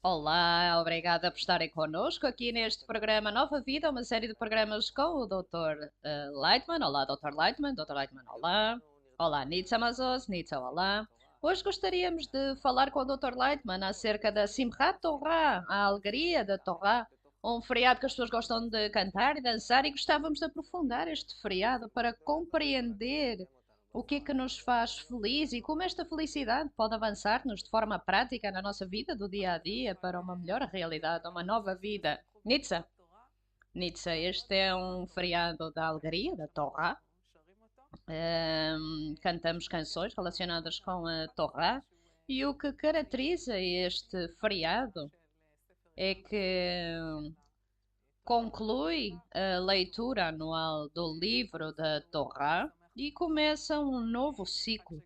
Olá, obrigada por estarem connosco aqui neste programa Nova Vida, uma série de programas com o Dr. Leitman. Olá, Dr. Leitman. Dr. Leitman, olá. Olá, Nitsa Mazos. Nitsa, olá. Hoje gostaríamos de falar com o Dr. Leitman acerca da Simchat Torah, a alegria da Torá, um feriado que as pessoas gostam de cantar e dançar, e gostávamos de aprofundar este feriado para compreender o que é que nos faz feliz e como esta felicidade pode avançar-nos de forma prática na nossa vida do dia a dia para uma melhor realidade, uma nova vida. Nitsa, Nitsa, este é um feriado da alegria, da Torá. Cantamos canções relacionadas com a Torá e o que caracteriza este feriado é que conclui a leitura anual do livro da Torá e começa um novo ciclo.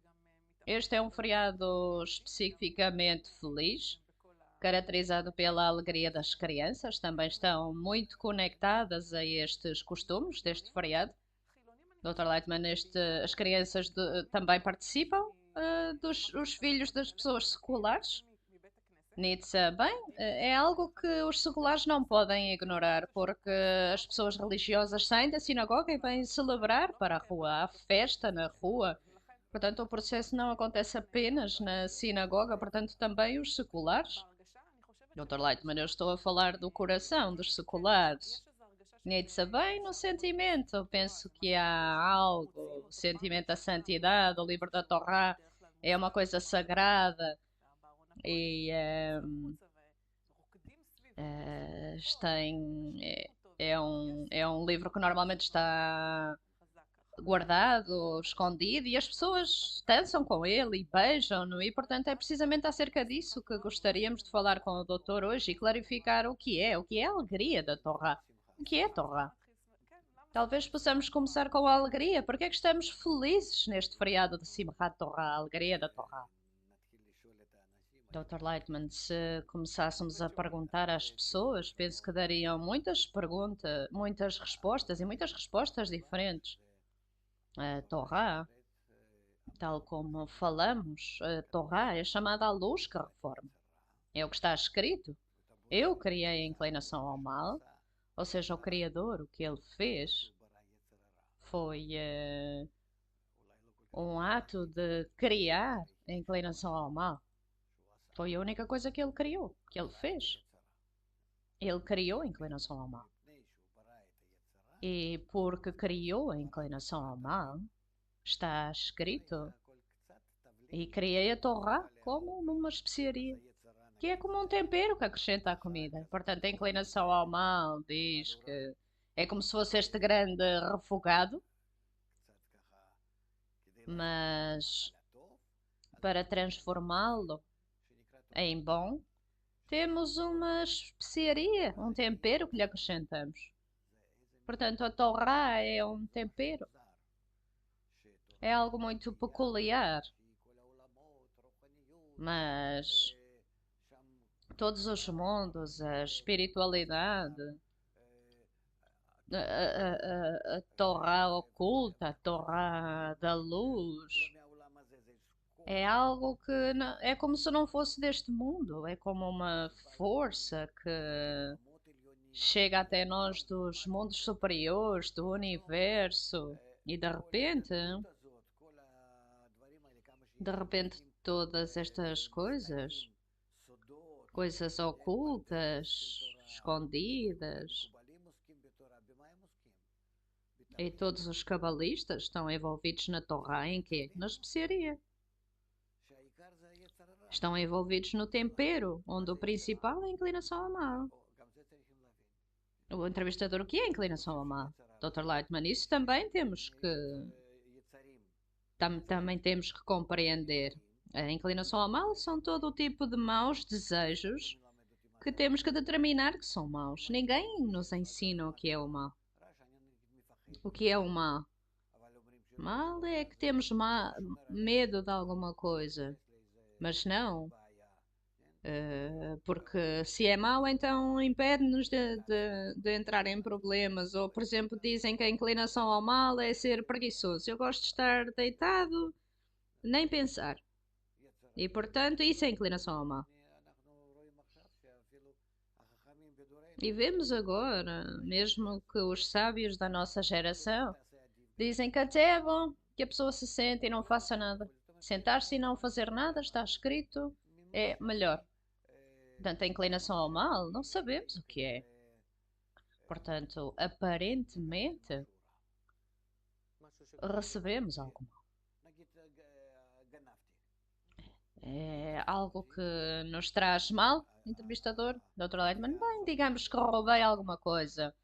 Este é um feriado especificamente feliz, caracterizado pela alegria das crianças, também estão muito conectadas a estes costumes deste feriado. Dr. Leitman, as crianças também participam dos os filhos das pessoas seculares. Nietzsche, bem, é algo que os seculares não podem ignorar, porque as pessoas religiosas saem da sinagoga e vêm celebrar para a rua. Há festa na rua. Portanto, o processo não acontece apenas na sinagoga, portanto, também os seculares. Dr. Leitman, eu estou a falar do coração dos seculares. Nietzsche, bem no sentimento. Eu penso que há algo, o sentimento da santidade, o livro da Torá é uma coisa sagrada e é um livro que normalmente está guardado, escondido, e as pessoas dançam com ele e beijam-no, e portanto é precisamente acerca disso que gostaríamos de falar com o doutor hoje e clarificar o que é a alegria da Torá. O que é a Torá? Talvez possamos começar com a alegria. Porque é que estamos felizes neste feriado de Simchat Torá, a alegria da Torá? Dr. Lightman, se começássemos a perguntar às pessoas, penso que dariam muitas perguntas, muitas respostas e muitas respostas diferentes. A Torá, tal como falamos, a Torá é chamada a luz que reforma. É o que está escrito. Eu criei a inclinação ao mal, ou seja, o Criador, o que ele fez foi um ato de criar a inclinação ao mal. Foi a única coisa que ele criou, que ele fez. Ele criou a inclinação ao mal. E porque criou a inclinação ao mal, está escrito, e criei a Torá como numa especiaria, que é como um tempero que acrescenta à comida. Portanto, a inclinação ao mal diz que é como se fosse este grande refogado, mas para transformá-lo em bom, temos uma especiaria, um tempero que lhe acrescentamos. Portanto, a Torá é um tempero. É algo muito peculiar, mas todos os mundos, a espiritualidade, a Torá oculta, a Torá da luz, é algo que é como se não fosse deste mundo, é como uma força que chega até nós dos mundos superiores, do universo, e de repente todas estas coisas, coisas ocultas, escondidas, e todos os cabalistas estão envolvidos na Torá em quê? Na especiaria. Estão envolvidos no tempero, onde o principal é a inclinação ao mal. O entrevistador, o que é a inclinação ao mal? Dr. Lightman, isso também temos que compreender. A inclinação ao mal são todo o tipo de maus desejos que temos que determinar que são maus. Ninguém nos ensina o que é o mal. O que é o mal? Mal é que temos medo de alguma coisa. Mas não, porque se é mau, então impede-nos de entrar em problemas. Ou, por exemplo, dizem que a inclinação ao mal é ser preguiçoso. Eu gosto de estar deitado, nem pensar. E, portanto, isso é inclinação ao mal. E vemos agora, mesmo que os sábios da nossa geração dizem que até é bom que a pessoa se sente e não faça nada. Sentar-se e não fazer nada, está escrito, é melhor. Portanto, a inclinação ao mal, não sabemos o que é. Portanto, aparentemente, recebemos algo mal. É algo que nos traz mal, entrevistador, Dr. Leitman. Bem, digamos que roubei alguma coisa.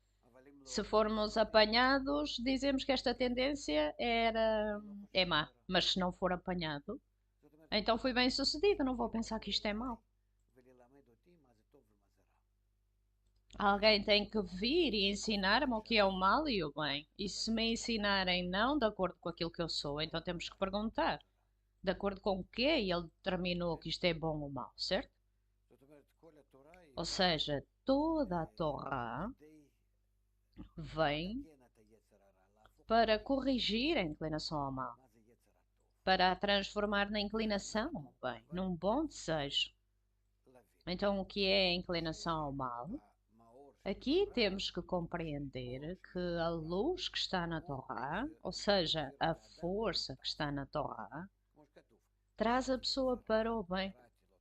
Se formos apanhados, dizemos que esta tendência é má. Mas se não for apanhado, então fui bem sucedido. Não vou pensar que isto é mau. Alguém tem que vir e ensinar-me o que é o mal e o bem. E se me ensinarem não de acordo com aquilo que eu sou, então temos que perguntar de acordo com o que ele determinou que isto é bom ou mau, certo? Ou seja, toda a Torá vem para corrigir a inclinação ao mal, para a transformar na inclinação ao bem, num bom desejo. Então, o que é a inclinação ao mal? Aqui temos que compreender que a luz que está na Torá, ou seja, a força que está na Torá, traz a pessoa para o bem,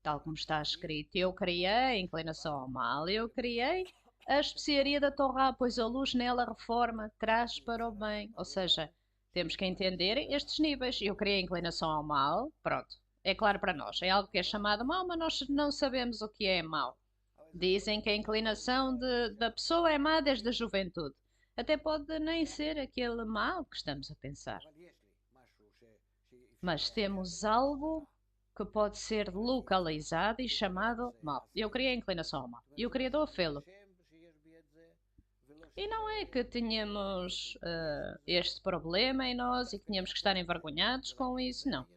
tal como está escrito. Eu criei a inclinação ao mal, eu criei a especiaria da Torá, pois a luz nela reforma, traz para o bem. Ou seja, temos que entender estes níveis. Eu criei a inclinação ao mal, pronto. É claro para nós, é algo que é chamado mal, mas nós não sabemos o que é mal. Dizem que a inclinação da pessoa é má desde a juventude. Até pode nem ser aquele mal que estamos a pensar. Mas temos algo que pode ser localizado e chamado mal. Eu queria a inclinação ao mal. E o Criador fê-lo. E não é que tenhamos este problema em nós e que tenhamos que estar envergonhados com isso, não.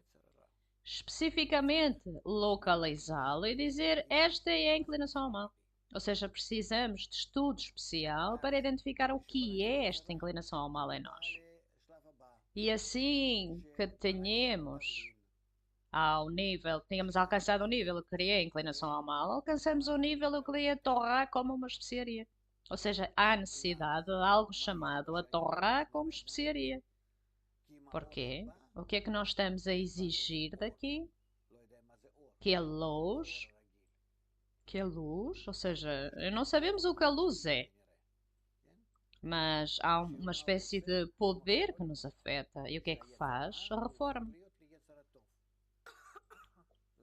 Especificamente localizá-lo e dizer esta é a inclinação ao mal. Ou seja, precisamos de estudo especial para identificar o que é esta inclinação ao mal em nós. E assim que tenhamos tínhamos alcançado o nível, eu queria a inclinação ao mal, alcançamos o nível, eu queria a Torá como uma especiaria. Ou seja, há necessidade de algo chamado a Torá como especiaria. Porquê? O que é que nós estamos a exigir daqui? Que a luz, ou seja, não sabemos o que a luz é, mas há uma espécie de poder que nos afeta. E o que é que faz? A reforma.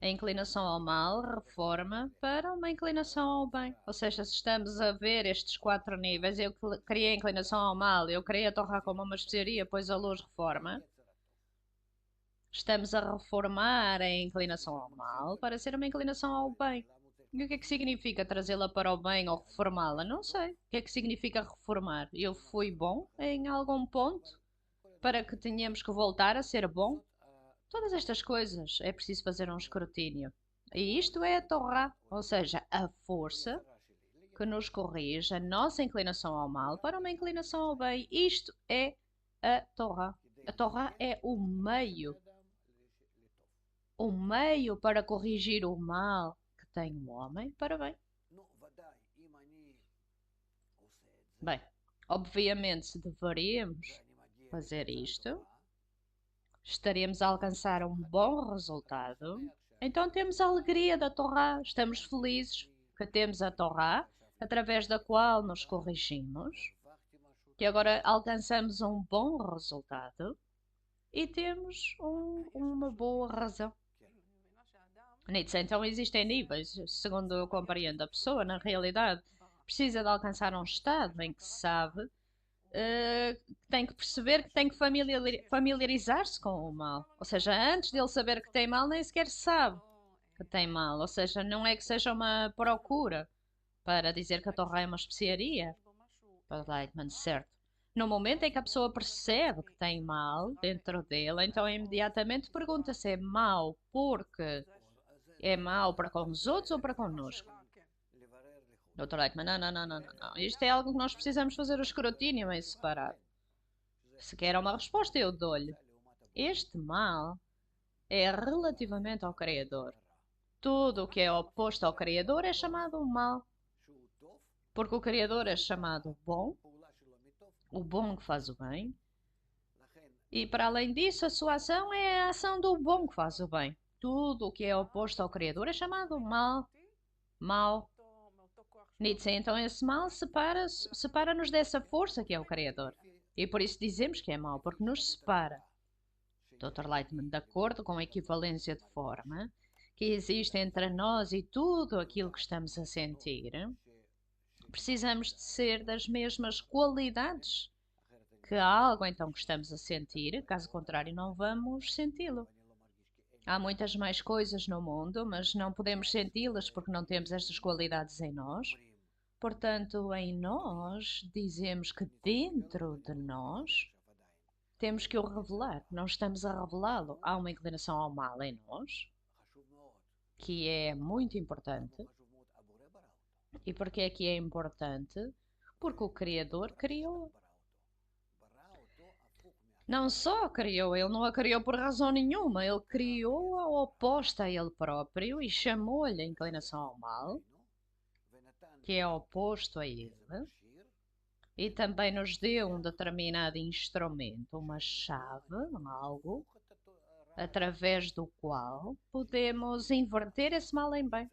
A inclinação ao mal reforma para uma inclinação ao bem. Ou seja, se estamos a ver estes 4 níveis, eu criei a inclinação ao mal, eu criei a Torá como uma especiaria, pois a luz reforma. Estamos a reformar a inclinação ao mal para ser uma inclinação ao bem. E o que é que significa trazê-la para o bem ou reformá-la? Não sei. O que é que significa reformar? Eu fui bom em algum ponto para que tenhamos que voltar a ser bom? Todas estas coisas é preciso fazer um escrutínio. E isto é a Torá, ou seja, a força que nos corrige a nossa inclinação ao mal para uma inclinação ao bem. Isto é a Torá. A Torá é o meio para corrigir o mal que tem o homem para bem. Bem, obviamente, se deveríamos fazer isto, estaremos a alcançar um bom resultado. Então temos a alegria da Torá, estamos felizes que temos a Torá, através da qual nos corrigimos, que agora alcançamos um bom resultado e temos uma boa razão. Nietzsche, então existem níveis, segundo eu compreendo. A pessoa, na realidade, precisa de alcançar um estado em que sabe tem que perceber que tem que familiarizar-se com o mal. Ou seja, antes dele saber que tem mal, nem sequer sabe que tem mal. Ou seja, não é que seja uma procura para dizer que a Torá é uma especiaria. Para Leitman, certo. No momento em que a pessoa percebe que tem mal dentro dele, então imediatamente pergunta se é mal porque é mau para com os outros ou para connosco. Dr. Leitman, não. Isto é algo que nós precisamos fazer o escrutínio em separado. Se quer uma resposta, eu dou-lhe. Este mal é relativamente ao Criador. Tudo o que é oposto ao Criador é chamado mal. Porque o Criador é chamado bom, o bom que faz o bem, e para além disso, a sua ação é a ação do bom que faz o bem. Tudo o que é oposto ao Criador é chamado mal, mal. Nietzsche, então esse mal separa-nos dessa força que é o Criador. E por isso dizemos que é mau, porque nos separa. Dr. Lightman, de acordo com a equivalência de forma que existe entre nós e tudo aquilo que estamos a sentir, precisamos de ser das mesmas qualidades que algo então que estamos a sentir, caso contrário não vamos senti-lo. Há muitas mais coisas no mundo, mas não podemos senti-las porque não temos estas qualidades em nós. Portanto, em nós, dizemos que dentro de nós temos que o revelar. Não estamos a revelá-lo. Há uma inclinação ao mal em nós, que é muito importante. E porquê é que é importante? Porque o Criador criou. Não só criou, ele não a criou por razão nenhuma, ele criou-a oposta a ele próprio e chamou-lhe a inclinação ao mal, que é oposto a ele, e também nos deu um determinado instrumento, uma chave, algo, através do qual podemos inverter esse mal em bem.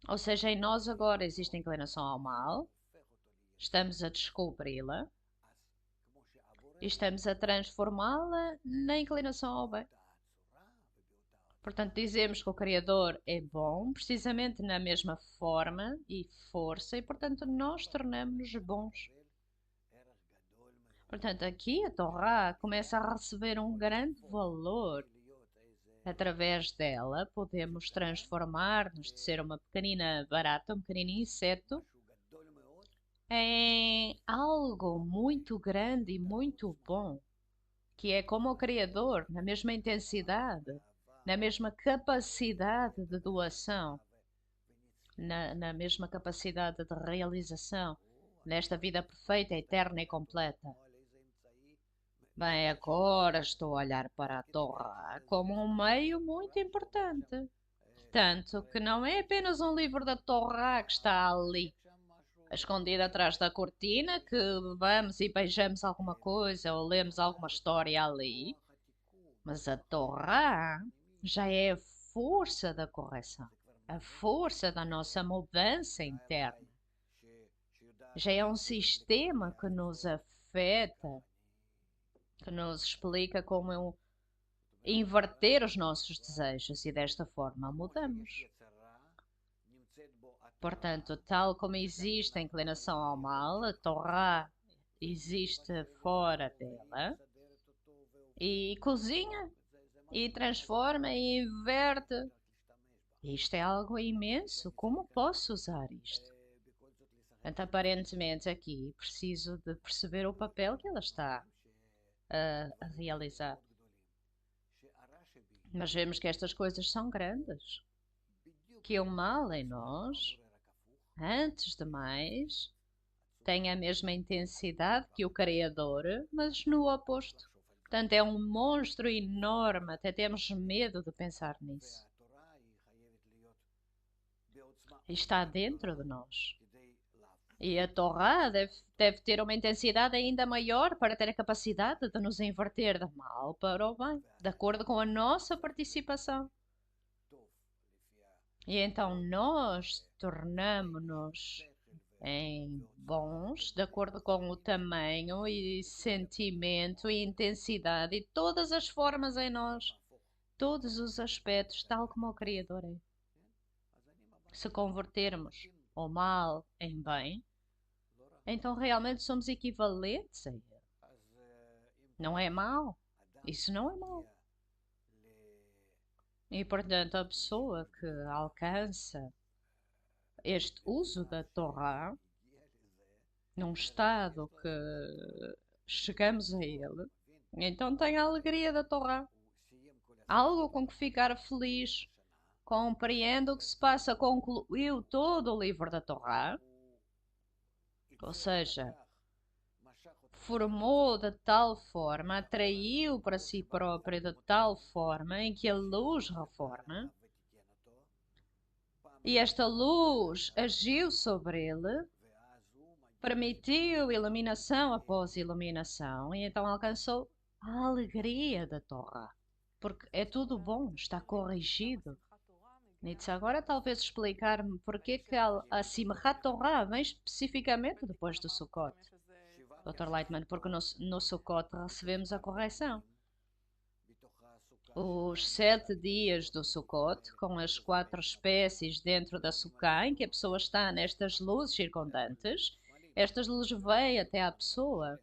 Ou seja, em nós agora existe inclinação ao mal, estamos a descobri-la e estamos a transformá-la na inclinação ao bem. Portanto, dizemos que o Criador é bom, precisamente na mesma forma e força, e portanto nós tornamos-nos bons. Portanto, aqui a Torá começa a receber um grande valor. Através dela, podemos transformar-nos de ser uma pequenina barata, um pequenino inseto, em algo muito grande e muito bom, que é como o Criador, na mesma intensidade, na mesma capacidade de doação, na mesma capacidade de realização, nesta vida perfeita, eterna e completa. Bem, agora estou a olhar para a Torá como um meio muito importante. Tanto que não é apenas um livro da Torá que está ali, escondido atrás da cortina, que vamos e beijamos alguma coisa ou lemos alguma história ali, mas a Torá já é a força da correção, a força da nossa mudança interna. Já é um sistema que nos afeta, que nos explica como inverter os nossos desejos e desta forma mudamos. Portanto, tal como existe a inclinação ao mal, a Torá existe fora dela e cozinha e transforma e inverte. Isto é algo imenso. Como posso usar isto? Portanto, aparentemente aqui preciso de perceber o papel que ela está a realizar. Mas vemos que estas coisas são grandes. Que o mal em nós, antes de mais, tem a mesma intensidade que o Criador, mas no oposto. Portanto, é um monstro enorme, até temos medo de pensar nisso. E está dentro de nós. E a Torá deve ter uma intensidade ainda maior para ter a capacidade de nos inverter do mal para o bem, de acordo com a nossa participação. E então nós tornamos-nos em bons, de acordo com o tamanho e sentimento e intensidade e todas as formas em nós, todos os aspectos, tal como o Criador é. Se convertermos o mal em bem, então realmente somos equivalentes a ele. Não é mal. Isso não é mal. E portanto, a pessoa que alcança este uso da Torá, num estado que chegamos a ele, então tem a alegria da Torá. Algo com que ficar feliz. Compreendo o que se passa, concluiu todo o livro da Torá, ou seja, formou de tal forma, atraiu para si próprio de tal forma em que a luz reforma, E esta luz agiu sobre ele, permitiu iluminação após iluminação, e então alcançou a alegria da Torá. Porque é tudo bom, está corrigido. Nietzsche agora talvez explicar-me porque que a Simchat Torah vem especificamente depois do Sukkot. Dr. Lightman, porque no Sukkot recebemos a correção. Os 7 dias do Sukkot, com as 4 espécies dentro da Sukkah, em que a pessoa está nestas luzes circundantes, estas luzes vêm até à pessoa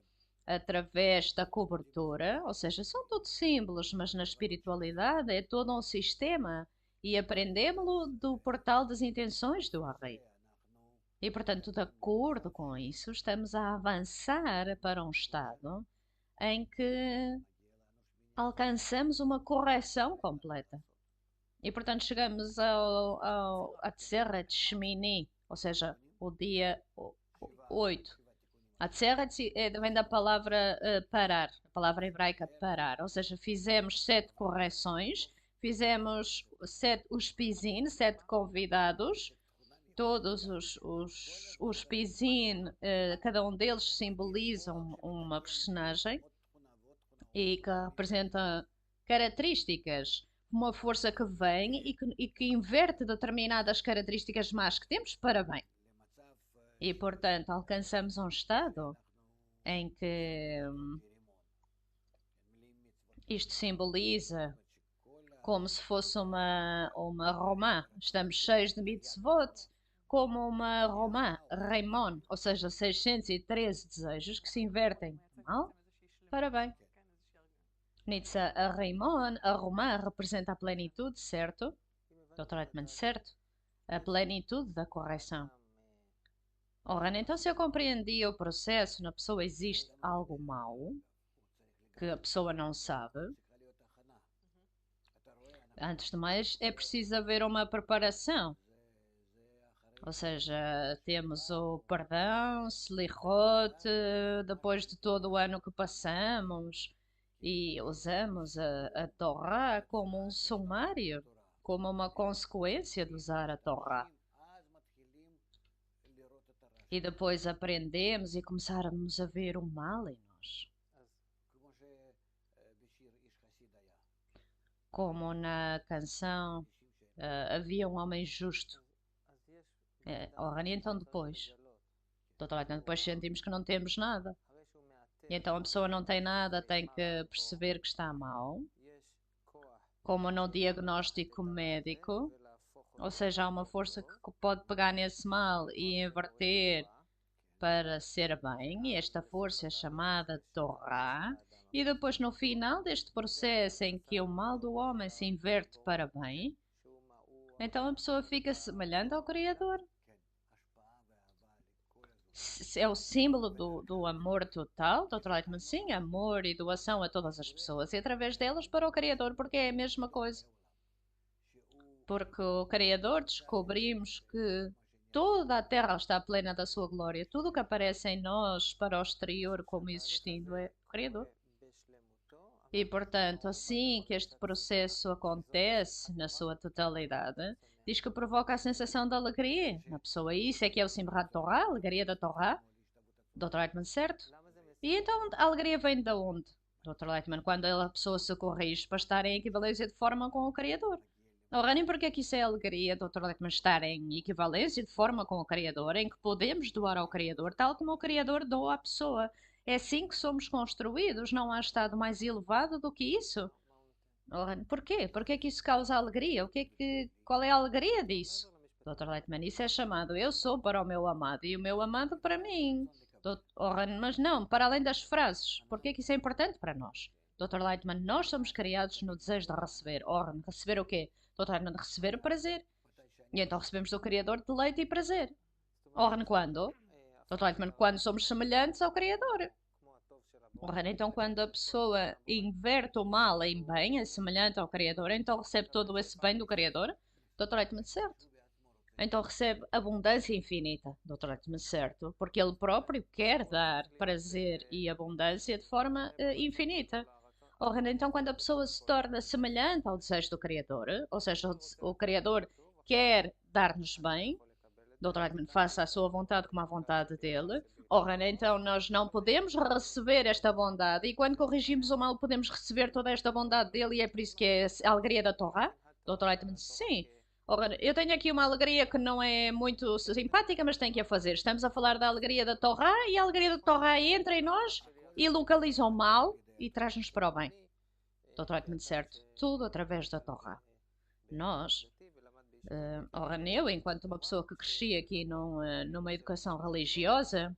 através da cobertura, ou seja, são todos símbolos, mas na espiritualidade é todo um sistema e aprendemos-lo do portal das intenções do Arri. E, portanto, de acordo com isso, estamos a avançar para um estado em que alcançamos uma correção completa. E, portanto, chegamos a Tzeret Shmini, ou seja, o dia 8. A Tzeret vem da palavra parar, a palavra hebraica parar, ou seja, fizemos 7 correções, fizemos os pisin, 7 convidados, todos os pisin, cada um deles simboliza uma personagem e que representa características, uma força que vem e que inverte determinadas características más que temos para bem. E, portanto, alcançamos um estado em que isto simboliza como se fosse uma romã. Estamos cheios de mitzvot, como uma romã, Raimon, ou seja, 613 desejos que se invertem de mal para bem. Nietzsche, a Raimon, a romã, representa a plenitude, certo? Dr. Eitman, certo? A plenitude da correção. Ora, então se eu compreendi o processo, na pessoa existe algo mau, que a pessoa não sabe. Antes de mais, é preciso haver uma preparação. Ou seja, temos o perdão, Selichot, depois de todo o ano que passamos, e usamos a Torá como um sumário, como uma consequência de usar a Torá. E depois aprendemos e começarmos a ver o mal em nós. Como na canção havia um homem justo. Ora, e então depois? Então depois sentimos que não temos nada. E então a pessoa não tem nada, tem que perceber que está mal. Como no diagnóstico médico, ou seja, há uma força que pode pegar nesse mal e inverter para ser bem, e esta força é chamada Torá, e depois no final deste processo em que o mal do homem se inverte para bem, então a pessoa fica semelhante ao Criador. É o símbolo do amor total, Dr. Lightman, sim, amor e doação a todas as pessoas, e através delas para o Criador, porque é a mesma coisa. Porque o Criador descobrimos que toda a Terra está plena da sua glória. Tudo o que aparece em nós para o exterior como existindo é o Criador. E, portanto, assim que este processo acontece na sua totalidade, diz que provoca a sensação de alegria na pessoa. E isso é que é o Simchat Torah, a alegria da Torá. Dr. Lightman, certo? E então a alegria vem de onde? Dr. Lightman, quando a pessoa se corrige para estar em equivalência de forma com o Criador. Ora, nem porque é que isso é alegria, Dr. Lightman, estar em equivalência de forma com o Criador, em que podemos doar ao Criador, tal como o Criador doa à pessoa. É assim que somos construídos, não há estado mais elevado do que isso. Ora, porquê? Porquê que isso causa alegria? Qual é a alegria disso? Dr. Lightman, isso é chamado eu sou para o meu amado e o meu amado para mim. Ora, mas não, para além das frases, porquê que isso é importante para nós? Dr. Lightman, nós somos criados no desejo de receber. Ora, receber o quê? Dr. Lightman, receber o prazer. E então recebemos do Criador deleite e prazer. Ora, quando? Dr. Lightman, quando somos semelhantes ao Criador. Ora, então quando a pessoa inverte o mal em bem, é semelhante ao Criador, então recebe todo esse bem do Criador. Dr. Lightman, certo. Então recebe abundância infinita, Dr. Lightman, certo. Porque ele próprio quer dar prazer e abundância de forma infinita. Ora, então quando a pessoa se torna semelhante ao desejo do Criador, ou seja, o Criador quer dar-nos bem. Dr. Eichmann faça a sua vontade como a vontade dele. Ora, então nós não podemos receber esta bondade, e quando corrigimos o mal, podemos receber toda esta bondade dele, e é por isso que é a alegria da Torá. Dr. Eichmann, sim. Ora, eu tenho aqui uma alegria que não é muito simpática, mas tenho que a fazer. Estamos a falar da alegria da Torá, e a alegria da Torá entra em nós e localiza o mal e traz-nos para o bem. Dr. Eichmann, certo. Tudo através da Torá. Nós ora, eu, enquanto uma pessoa que cresci aqui numa educação religiosa,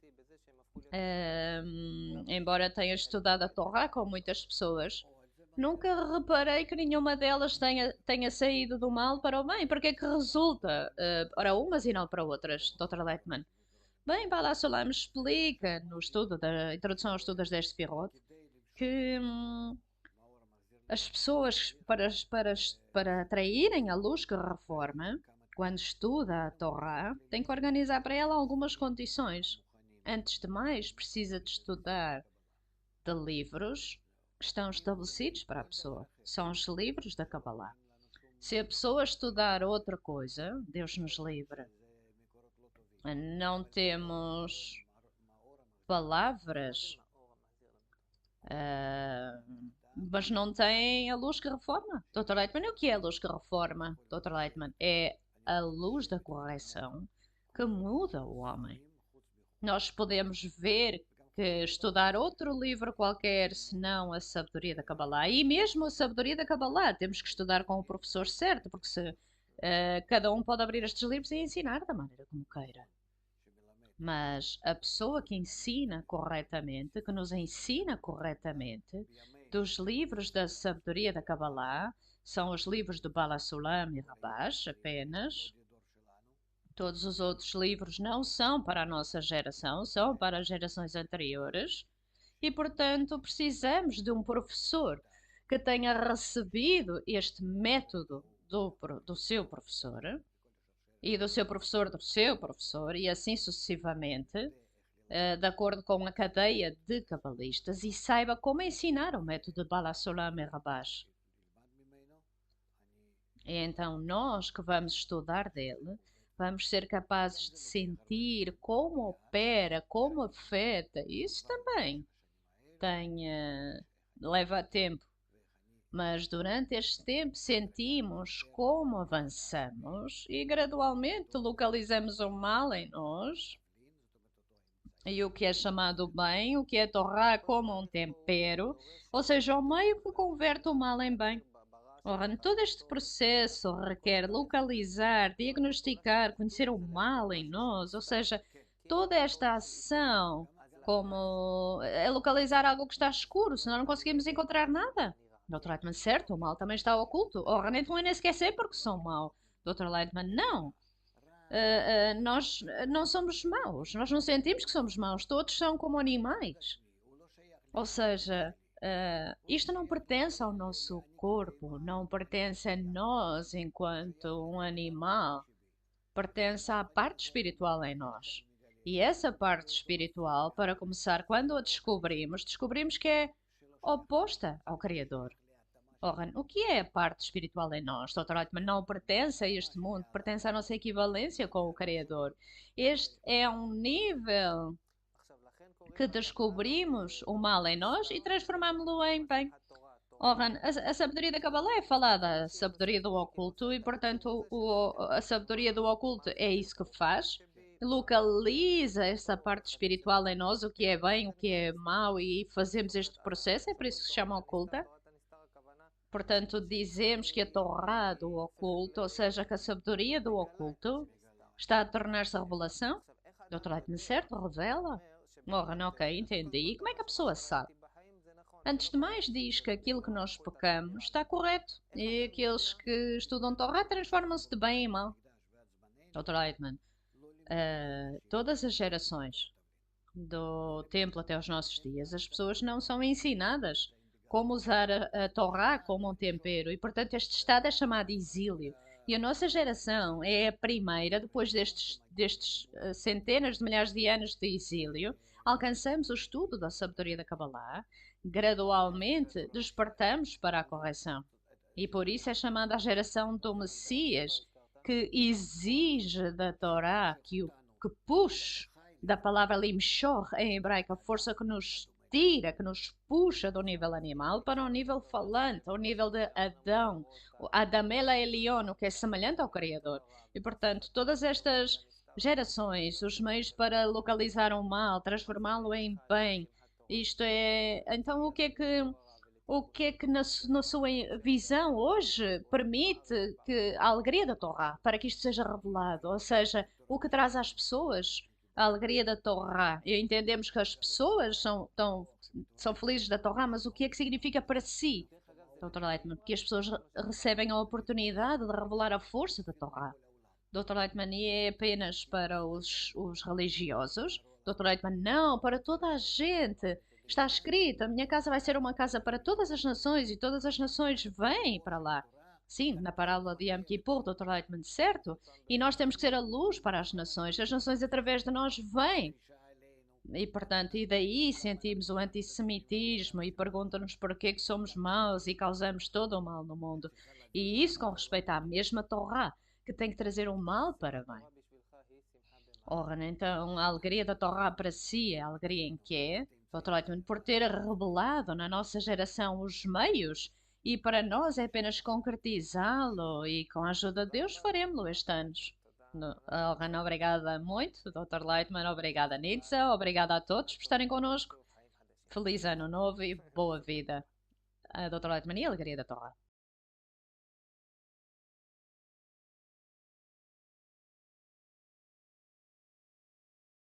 embora tenha estudado a Torá com muitas pessoas, nunca reparei que nenhuma delas tenha saído do mal para o bem. Porque é que resulta para umas e não para outras, Dr. Leitman? Bem, Bala Sulam explica no estudo da Introdução aos Estudos deste Firot que as pessoas, para atraírem a luz que reforma, quando estuda a Torá, tem que organizar para ela algumas condições. Antes de mais, precisa de estudar de livros que estão estabelecidos para a pessoa. São os livros da Kabbalah. Se a pessoa estudar outra coisa, Deus nos livre, não temos palavras, mas não tem a luz que reforma. Dr. Leitman, o que é a luz que reforma, Dr. Leitman? É a luz da correção que muda o homem. Nós podemos ver que estudar outro livro qualquer, senão a sabedoria da Kabbalah, e mesmo a sabedoria da Kabbalah, temos que estudar com o professor certo, porque cada um pode abrir estes livros e ensinar da maneira como queira. Mas a pessoa que ensina corretamente, que nos ensina corretamente, dos livros da sabedoria da Kabbalah, são os livros do Bala Sulam e Rabash apenas. Todos os outros livros não são para a nossa geração, são para as gerações anteriores. E, portanto, precisamos de um professor que tenha recebido este método do seu professor, e do seu professor, e assim sucessivamente, de acordo com a cadeia de cabalistas, e saiba como ensinar o método de Bala Sulam e Rabash. E então nós que vamos estudar dele, vamos ser capazes de sentir como opera, como afeta. Isso também leva tempo. Mas durante este tempo sentimos como avançamos e gradualmente localizamos o mal em nós. E o que é chamado bem, o que é Torá como um tempero, ou seja, o meio que converte o mal em bem. Ora, todo este processo requer localizar, diagnosticar, conhecer o mal em nós, ou seja, toda esta ação como é localizar algo que está escuro, senão não conseguimos encontrar nada. Dr. Leitman, certo, o mal também está oculto. Ora, nem nem esquecer porque são mau. Dr. Leitman, não. Nós não somos maus, nós não sentimos que somos maus, todos são como animais. Ou seja, isto não pertence ao nosso corpo, não pertence a nós enquanto um animal, pertence à parte espiritual em nós. E essa parte espiritual, para começar, quando a descobrimos que é oposta ao Criador. Ora, o que é a parte espiritual em nós? Dr. Ottman não pertence a este mundo, pertence à nossa equivalência com o Criador. Este é um nível que descobrimos o mal em nós e transformámo-lo em bem. Ora, a sabedoria da Kabbalah é falada, a sabedoria do oculto, e portanto a sabedoria do oculto é isso que faz. Localiza essa parte espiritual em nós, o que é bem, o que é mau, e fazemos este processo, é por isso que se chama oculta. Portanto, dizemos que a Torá do oculto, ou seja, que a sabedoria do oculto, está a tornar-se a revelação. Dr. Leitner, certo? Revela? Ora, ok, entendi. E como é que a pessoa sabe? Antes de mais, diz que aquilo que nós pecamos está correto. E aqueles que estudam Torá transformam-se de bem em mal. Dr. Leitman, todas as gerações, do templo até aos nossos dias, as pessoas não são ensinadas como usar a Torá como um tempero, e portanto este estado é chamado exílio. E a nossa geração é a primeira, depois destes centenas de milhares de anos de exílio, alcançamos o estudo da sabedoria da Kabbalah, gradualmente despertamos para a correção. E por isso é chamada a geração do Messias. que exige da Torá, que puxe da palavra limshor em hebraico, a força que nos tira, que nos puxa do nível animal para o nível falante, ao nível de Adão, o Adam El Elyon, que é semelhante ao Criador. E, portanto, todas estas gerações, os meios para localizar o mal, transformá-lo em bem, isto é... Então, o que é que na sua visão hoje permite que a alegria da Torá, para que isto seja revelado, ou seja, o que traz às pessoas a alegria da Torá? E entendemos que as pessoas são felizes da Torá, mas o que é que significa para si, Dr. Leitman? Porque as pessoas recebem a oportunidade de revelar a força da Torá. Dr. Leitman, e é apenas para os religiosos? Dr. Leitman, não, para toda a gente. Está escrito, a minha casa vai ser uma casa para todas as nações e todas as nações vêm para lá. Sim, na parábola de Yom Kippur, Dr. Leitman, certo? E nós temos que ser a luz para as nações através de nós vêm. E, portanto, e daí sentimos o antissemitismo e perguntam-nos porquê que somos maus e causamos todo o mal no mundo. E isso com respeito à mesma Torá, que tem que trazer o mal para bem. Ora, então a alegria da Torá para si é a alegria em quê? Dr. Leitman, por ter revelado na nossa geração os meios e para nós é apenas concretizá-lo e com a ajuda de Deus faremos-lo este ano. Ora, obrigada muito, Dr. Leitman, obrigada Nitza, obrigada a todos por estarem connosco. Feliz ano novo e boa vida. Dr. Leitman e a alegria da Torá.